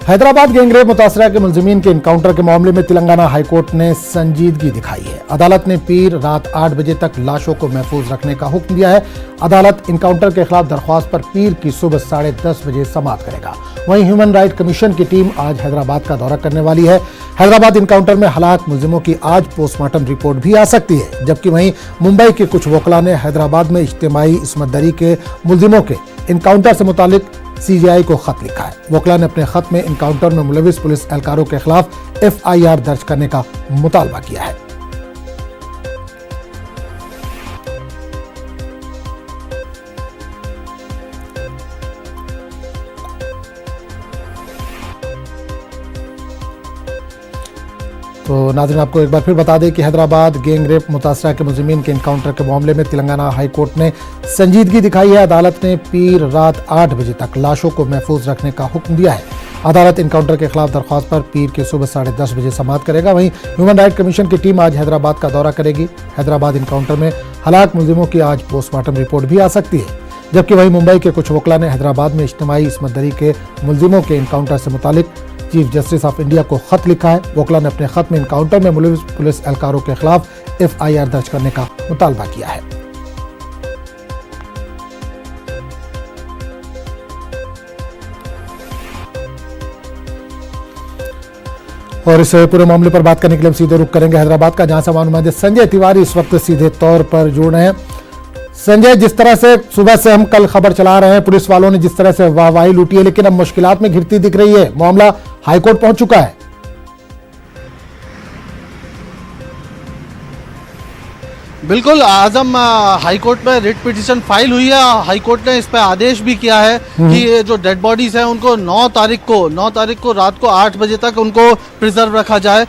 Hyderabad gangrape मुतासरा के मुलजिमीन के encounter के मामले में तेलंगाना हाईकोर्ट ने संजीदगी दिखाई है। अदालत ने पीर रात 8 बजे तक लाशों को महफूज रखने का हुक्म दिया है। अदालत इनकाउंटर के खिलाफ दरख्वास्त पर पीर की सुबह 10:30 बजे समाअत करेगा। वहीं ह्यूमन राइट कमीशन की टीम आज हैदराबाद का दौरा करने वाली है। हैदराबाद इनकाउंटर में हलाक मुलजिमों की आज पोस्टमार्टम रिपोर्ट भी आ सकती है, जबकि वहीं मुंबई के कुछ वकला ने हैदराबाद में इज्तिमाई इस्मतदरी के मुलजिमों के इनकाउंटर से मुतालिक सीजीआई को खत लिखा है। वकला ने अपने खत में इनकाउंटर में मुलविस पुलिस एहलकारों के खिलाफ एफआईआर दर्ज करने का मुतालबा किया है। तो नाज़रीन, आपको एक बार फिर बता दें कि हैदराबाद गैंगरेप मुतासरा के मुलजिमीन के इनकाउंटर के मामले में तेलंगाना हाईकोर्ट ने संजीदगी दिखाई है। अदालत ने पीर रात 8 बजे तक लाशों को महफूज रखने का हुक्म दिया है। अदालत इनकाउंटर के खिलाफ दरख्वास्त पर पीर के सुबह 10:30 बजे समाअत करेगा। वहीं ह्यूमन राइट कमीशन की टीम आज हैदराबाद का दौरा करेगी। हैदराबाद इनकाउंटर में हलाक मुलजिमों की आज पोस्टमार्टम रिपोर्ट भी आ सकती है, जबकि वहीं मुंबई के कुछ वकला ने हैदराबाद में इज्तिमाई इस्मतदरी के मुलजिमों के इनकाउंटर से मुतालिक चीफ जस्टिस ऑफ इंडिया को खत लिखा है। वकला ने अपने खत में इनकाउंटर में मुलविस पुलिस एहलकारों के खिलाफ एफआईआर दर्ज करने का मुतालबा किया है। और इस पूरे मामले पर बात करने के लिए हम सीधे रुख करेंगे हैदराबाद का, जहां से हमारे नुमाइंदे संजय तिवारी इस वक्त सीधे तौर पर जुड़ रहे हैं। संजय, जिस तरह से सुबह से हम कल खबर चला रहे हैं, पुलिस वालों ने जिस तरह से वाहवाही लूटी है, लेकिन अब मुश्किलात में घिरती दिख रही है। मामला हाईकोर्ट पहुंच चुका है। बिल्कुल, आजम हाईकोर्ट में रिट पिटीशन फाइल हुई है। हाईकोर्ट ने इस पर आदेश भी किया है कि ये जो डेड बॉडीज हैं उनको 9 तारीख को रात को 8 बजे तक उनको प्रिजर्व रखा जाए।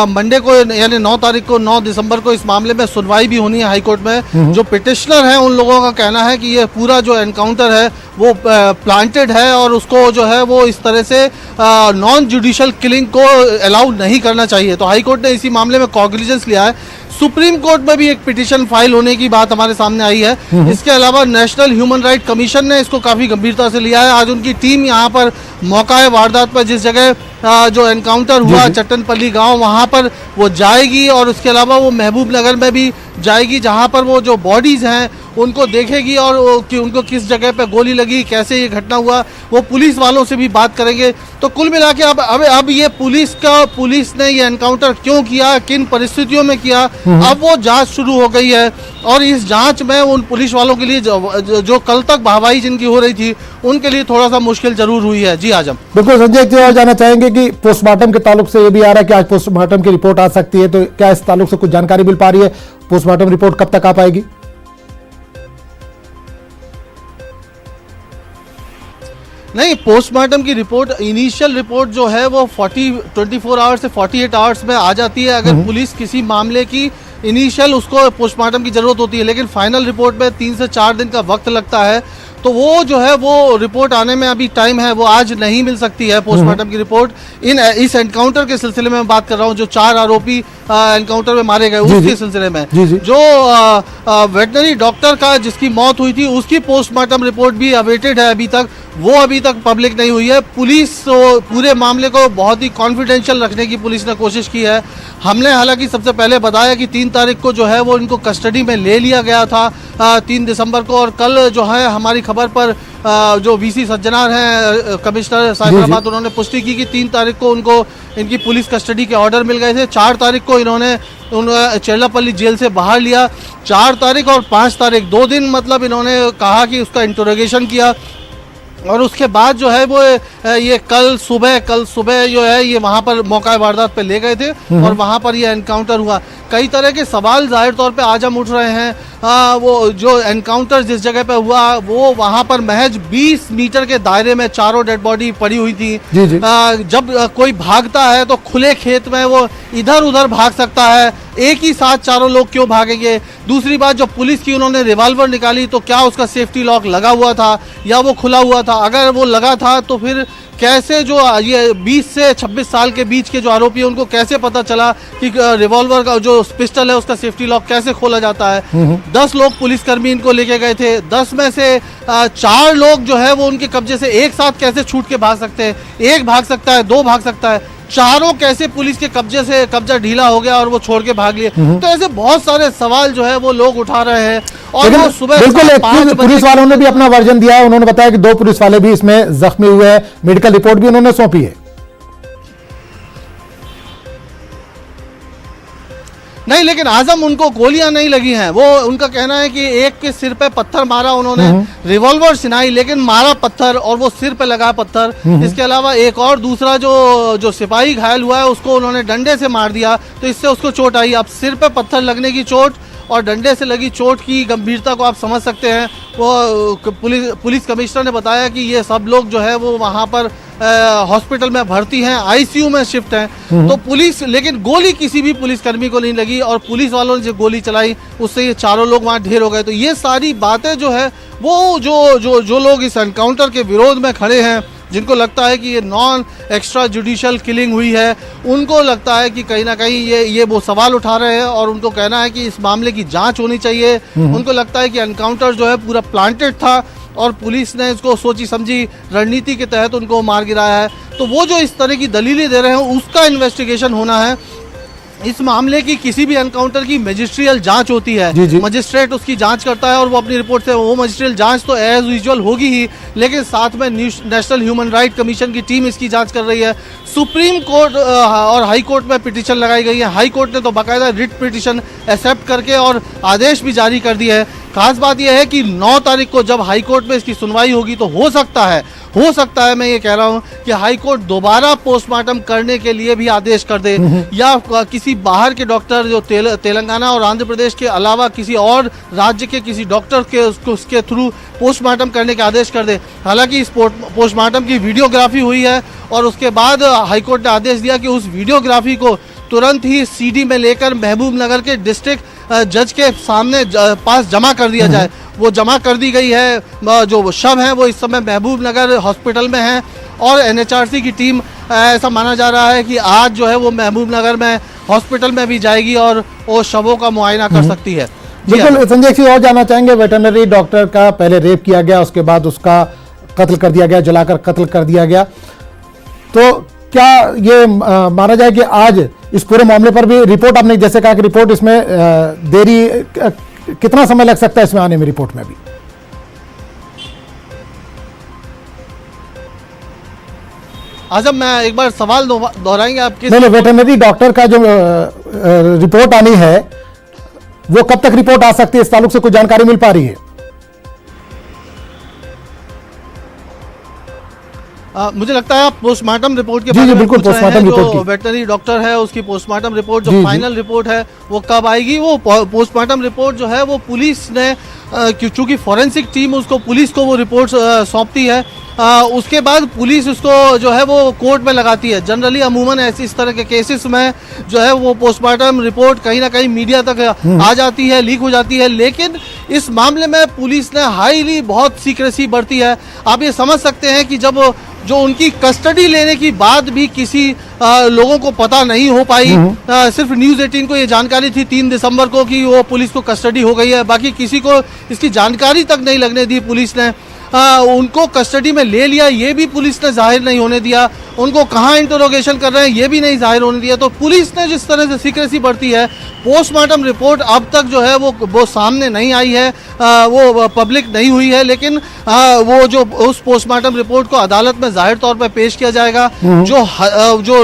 मंडे को यानी 9 तारीख को 9 दिसंबर को इस मामले में सुनवाई भी होनी है हाईकोर्ट में। जो पिटिशनर हैं उन लोगों का कहना है कि ये पूरा जो एनकाउंटर है वो प्लांटेड है और उसको जो है वो इस तरह से नॉन जुडिशियल किलिंग को अलाउ नहीं करना चाहिए। तो हाईकोर्ट ने इसी मामले में कॉग्निजेंस लिया है। सुप्रीम कोर्ट में भी एक पिटीशन फाइल होने की बात हमारे सामने आई है। इसके अलावा नेशनल ह्यूमन राइट कमीशन ने इसको काफ़ी गंभीरता से लिया है। आज उनकी टीम यहाँ पर मौका वारदात पर जिस जगह जो एनकाउंटर हुआ चट्टनपल्ली गांव, वहाँ पर वो जाएगी और उसके अलावा वो महबूब नगर में भी जाएगी, जहाँ पर वो जो बॉडीज़ हैं उनको देखेगी और उनको किस जगह पे गोली लगी, कैसे ये घटना हुआ, वो पुलिस वालों से भी बात करेंगे। तो कुल मिला के अब ये पुलिस ने ये एनकाउंटर क्यों किया, किन परिस्थितियों में किया, अब वो जांच शुरू हो गई है। और इस जांच में उन पुलिस वालों के लिए जो कल तक वाहवाही जिनकी हो रही थी उनके लिए थोड़ा सा मुश्किल जरूर हुई है। जी आजम। बिल्कुल संजय, एक और जानना चाहेंगे कि पोस्टमार्टम के ताल्लुक से ये भी आ रहा है कि आज पोस्टमार्टम की रिपोर्ट आ सकती है, तो क्या इस ताल्लुक से कुछ जानकारी मिल पा रही है? पोस्टमार्टम रिपोर्ट कब तक आ पाएगी? नहीं, पोस्टमार्टम की रिपोर्ट, इनिशियल रिपोर्ट जो है वो 24 आवर्स से 48 आवर्स में आ जाती है अगर पुलिस किसी मामले की इनिशियल उसको पोस्टमार्टम की जरूरत होती है। लेकिन फाइनल रिपोर्ट में 3 से 4 दिन का वक्त लगता है। तो वो जो है वो रिपोर्ट आने में अभी टाइम है, वो आज नहीं मिल सकती है पोस्टमार्टम की रिपोर्ट। इस एनकाउंटर के सिलसिले में मैं बात कर रहा हूँ, जो 4 आरोपी एनकाउंटर में मारे गए उसके सिलसिले में जो वेटनरी डॉक्टर का जिसकी मौत हुई थी उसकी पोस्टमार्टम रिपोर्ट भी अवेटेड है अभी तक, वो अभी तक पब्लिक नहीं हुई है। पुलिस पूरे मामले को बहुत ही कॉन्फिडेंशियल रखने की पुलिस ने कोशिश की है। हमने हालांकि सबसे पहले बताया कि 3 तारीख को जो है वो इनको कस्टडी में ले लिया गया था 3 दिसंबर को, और कल जो है हमारी खबर पर जो वीसी सज्जनार हैं कमिश्नर साइबराबाद, उन्होंने पुष्टि की कि 3 तारीख को उनको इनकी पुलिस कस्टडी के ऑर्डर मिल गए थे। 4 तारीख को इन्होंने चेल्लापल्ली जेल से बाहर लिया। 4 तारीख और 5 तारीख 2 दिन मतलब इन्होंने कहा कि उसका इंटरोगेशन किया, और उसके बाद जो है वो ये कल सुबह जो है ये वहाँ पर मौका वारदात पे ले गए थे और वहाँ पर ये एनकाउंटर हुआ। कई तरह के सवाल जाहिर तौर पे आज हम उठ रहे हैं। वो जो एनकाउंटर जिस जगह पे हुआ वो वहाँ पर महज 20 मीटर के दायरे में चारों डेड बॉडी पड़ी हुई थी। जब कोई भागता है तो खुले खेत में वो इधर उधर भाग सकता है, एक ही साथ चारों लोग क्यों भागेंगे। दूसरी बात, जब पुलिस की उन्होंने रिवॉल्वर निकाली तो क्या उसका सेफ्टी लॉक लगा हुआ था या वो खुला हुआ था? अगर वो लगा था तो फिर कैसे जो ये 20 से 26 साल के बीच के जो आरोपी हैं उनको कैसे पता चला कि रिवॉल्वर का जो पिस्टल है उसका सेफ्टी लॉक कैसे खोला जाता है? 10 लोग पुलिसकर्मी इनको लेके गए थे, 10 में से 4 लोग जो है वो उनके कब्जे से एक साथ कैसे छूट के भाग सकते हैं? एक भाग सकता है, 2 भाग सकता है, चारों कैसे पुलिस के कब्जे से कब्जा ढीला हो गया और वो छोड़ के भाग लिए? तो ऐसे बहुत सारे सवाल जो है वो लोग उठा रहे हैं। और लेकिन वो सुबह बिल्कुल 5 बजे पुलिस वालों ने भी अपना वर्जन दिया है। उन्होंने बताया कि 2 पुलिस वाले भी इसमें जख्मी हुए हैं, मेडिकल रिपोर्ट भी उन्होंने सौंपी है। नहीं, लेकिन आजम उनको गोलियां नहीं लगी हैं। वो उनका कहना है कि एक के सिर पे पत्थर मारा उन्होंने, रिवॉल्वर सिनाई, लेकिन मारा पत्थर और वो सिर पे लगा पत्थर। इसके अलावा एक और दूसरा जो सिपाही घायल हुआ है उसको उन्होंने डंडे से मार दिया, तो इससे उसको चोट आई। अब सिर पे पत्थर लगने की चोट और डंडे से लगी चोट की गंभीरता को आप समझ सकते हैं। वो पुलिस कमिश्नर ने बताया कि ये सब लोग जो है वो वहाँ पर हॉस्पिटल में भर्ती हैं, आईसीयू में शिफ्ट हैं। तो पुलिस, लेकिन गोली किसी भी पुलिसकर्मी को नहीं लगी और पुलिस वालों ने जो गोली चलाई उससे ये चारों लोग वहाँ ढेर हो गए। तो ये सारी बातें जो है वो जो लोग इस एनकाउंटर के विरोध में खड़े हैं, जिनको लगता है कि ये नॉन एक्स्ट्रा जुडिशियल किलिंग हुई है, उनको लगता है कि कहीं ना कहीं ये वो सवाल उठा रहे हैं और उनको कहना है कि इस मामले की जांच होनी चाहिए। उनको लगता है कि एनकाउंटर जो है पूरा प्लांटेड था और पुलिस ने इसको सोची समझी रणनीति के तहत उनको मार गिराया है। तो वो जो इस तरह की दलीलें दे रहे हैं उसका इन्वेस्टिगेशन होना है। इस मामले की किसी भी एनकाउंटर की मजिस्ट्रियल जांच होती है, मजिस्ट्रेट उसकी जांच करता है और वो अपनी रिपोर्ट से, वो मजिस्ट्रियल जांच तो एज यूजुअल होगी ही, लेकिन साथ में नेशनल ह्यूमन राइट कमीशन की टीम इसकी जांच कर रही है। सुप्रीम कोर्ट और हाई कोर्ट में पिटीशन लगाई गई है। हाई कोर्ट ने तो बाकायदा रिट पिटीशन एक्सेप्ट करके और आदेश भी जारी कर दिया है। खास बात यह है कि 9 तारीख को जब हाई कोर्ट में इसकी सुनवाई होगी तो हो सकता है मैं ये कह रहा हूँ कि हाई कोर्ट दोबारा पोस्टमार्टम करने के लिए भी आदेश कर दे, या किसी बाहर के डॉक्टर जो तेलंगाना और आंध्र प्रदेश के अलावा किसी और राज्य के किसी डॉक्टर के उसके थ्रू पोस्टमार्टम करने के आदेश कर दे। हालांकि इस पोस्टमार्टम की वीडियोग्राफी हुई है और उसके बाद हाई कोर्ट ने आदेश दिया कि उस वीडियोग्राफी को तुरंत ही सीडी में लेकर महबूब नगर के डिस्ट्रिक्ट जज के सामने पास जमा कर दिया जाए। वो जमा कर दी गई है। जो शव है वो इस समय महबूब नगर हॉस्पिटल में है और एनएचआरसी की टीम, ऐसा माना जा रहा है कि आज जो है वो महबूब नगर में हॉस्पिटल में भी जाएगी और वो शवों का मुआयना कर सकती है। बिल्कुल संजय जी, और जानना चाहेंगे, वेटरनरी डॉक्टर का पहले रेप किया गया, उसके बाद उसका कत्ल कर दिया गया, जलाकर कत्ल कर दिया गया, तो क्या ये माना जाए कि आज इस पूरे मामले पर भी रिपोर्ट, आपने जैसे कहा कि रिपोर्ट इसमें देरी, कितना समय लग सकता है इसमें आने में, रिपोर्ट में भी? आजम, मैं एक बार सवाल दोहराएंगे आपके? नहीं, वेटरनरी डॉक्टर का जो रिपोर्ट आनी है वो कब तक रिपोर्ट आ सकती है, इस ताल्लुक से कोई जानकारी मिल पा रही है? मुझे लगता है आप पोस्टमार्टम रिपोर्ट के बारे में बिल्कुल पोस्टमार्टम रिपोर्ट की, वेटरनरी डॉक्टर है उसकी पोस्टमार्टम रिपोर्ट जो फाइनल रिपोर्ट है वो कब आएगी? वो पोस्टमार्टम रिपोर्ट जो है वो पुलिस ने, चूंकि फॉरेंसिक टीम उसको, पुलिस को वो रिपोर्ट सौंपती है, उसके बाद पुलिस उसको जो है वो कोर्ट में लगाती है। जनरली अमूमन ऐसी इस तरह के केसेस में जो है वो पोस्टमार्टम रिपोर्ट कहीं ना कहीं मीडिया तक आ जाती है, लीक हो जाती है, लेकिन इस मामले में पुलिस ने हाईली बहुत सीक्रेसी बरती है। आप ये समझ सकते हैं कि जब जो उनकी कस्टडी लेने की बाद भी किसी लोगों को पता नहीं हो पाई, सिर्फ न्यूज़ 18 को ये जानकारी थी 3 दिसंबर को कि वो पुलिस को कस्टडी हो गई है, बाकी किसी को इसकी जानकारी तक नहीं लगने दी पुलिस ने। उनको कस्टडी में ले लिया ये भी पुलिस ने जाहिर नहीं होने दिया, उनको कहाँ इंटरोगेशन कर रहे हैं ये भी नहीं जाहिर होने दिया। तो पुलिस ने जिस तरह से सीक्रेसी बरती है, पोस्टमार्टम रिपोर्ट अब तक जो है वो सामने नहीं आई है, वो पब्लिक नहीं हुई है, लेकिन वो जो उस पोस्टमार्टम रिपोर्ट को अदालत में जाहिर तौर पर पेश किया जाएगा। जो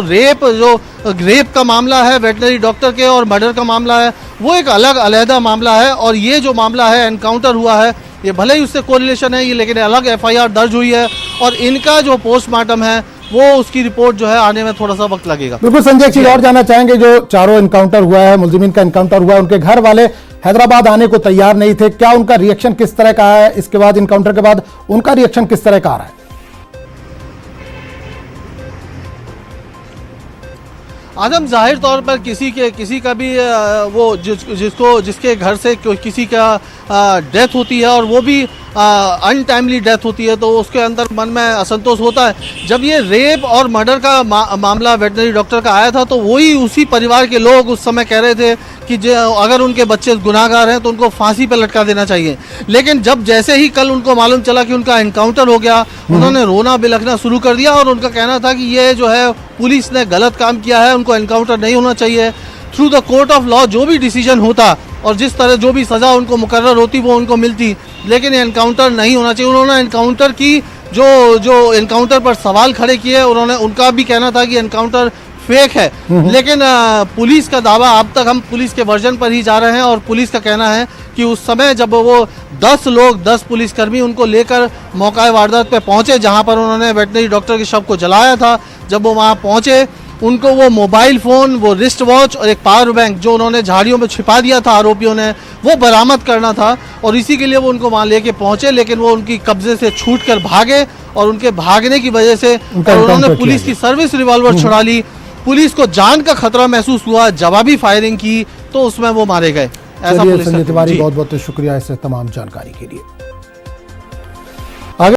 रेप का मामला है वेटनरी डॉक्टर के और मर्डर का मामला है वो एक अलग मामला है, और ये जो मामला है एनकाउंटर हुआ है ये भले ही उससे कोरिलेशन है ये, लेकिन अलग एफआईआर दर्ज हुई है और इनका जो पोस्टमार्टम है वो उसकी रिपोर्ट जो है आने में थोड़ा सा वक्त लगेगा। बिल्कुल संजय, एक चीज और जानना चाहेंगे, जो चारों एनकाउंटर हुआ है, मुल्जिमीन का एनकाउंटर हुआ है, उनके घर वाले हैदराबाद आने को तैयार नहीं थे, क्या उनका रिएक्शन किस तरह का है? इसके बाद एनकाउंटर के बाद उनका रिएक्शन किस तरह का आ रहा है? आदम जाहिर तौर पर किसी का भी जिसके घर से किसी का डेथ होती है और वो भी अनटाइमली डेथ होती है तो उसके अंदर मन में असंतोष होता है। जब ये रेप और मर्डर का मामला वेटनरी डॉक्टर का आया था तो वही उसी परिवार के लोग उस समय कह रहे थे कि अगर उनके बच्चे गुनाहगार हैं तो उनको फांसी पर लटका देना चाहिए। लेकिन जब जैसे ही कल उनको मालूम चला कि उनका एनकाउंटर हो गया, उन्होंने रोना बिलखना शुरू कर दिया और उनका कहना था कि ये जो है पुलिस ने गलत काम किया है, उनको एनकाउंटर नहीं होना चाहिए। Through the court of law जो भी डिसीजन होता और जिस तरह जो भी सज़ा उनको मुकर्रर होती वो उनको मिलती, लेकिन एनकाउंटर नहीं होना चाहिए। उन्होंने एनकाउंटर की जो एनकाउंटर पर सवाल खड़े किए, उनका भी कहना था कि एनकाउंटर फेक है। लेकिन पुलिस का दावा, अब तक हम पुलिस के वर्जन पर ही जा रहे हैं और पुलिस का कहना है कि उस समय जब वो 10 पुलिसकर्मी उनको लेकर मौका वारदात पे पहुंचे जहां पर उन्होंने वेटनरी डॉक्टर के शव को जलाया था, जब वो वहां पहुंचे उनको वो मोबाइल फ़ोन, वो रिस्ट वॉच और एक पावर बैंक जो उन्होंने झाड़ियों में छिपा दिया था आरोपियों ने, वो बरामद करना था और इसी के लिए वो उनको वहाँ लेके पहुंचे। लेकिन वो उनकी कब्जे से छूट कर भागे और उनके भागने की वजह से उन्होंने पुलिस की सर्विस रिवॉल्वर छुड़ा ली। पुलिस को जान का खतरा महसूस हुआ, जवाबी फायरिंग की तो उसमें वो मारे गए। ऐसा संजय तिवारी, बहुत बहुत शुक्रिया इस तमाम जानकारी के लिए।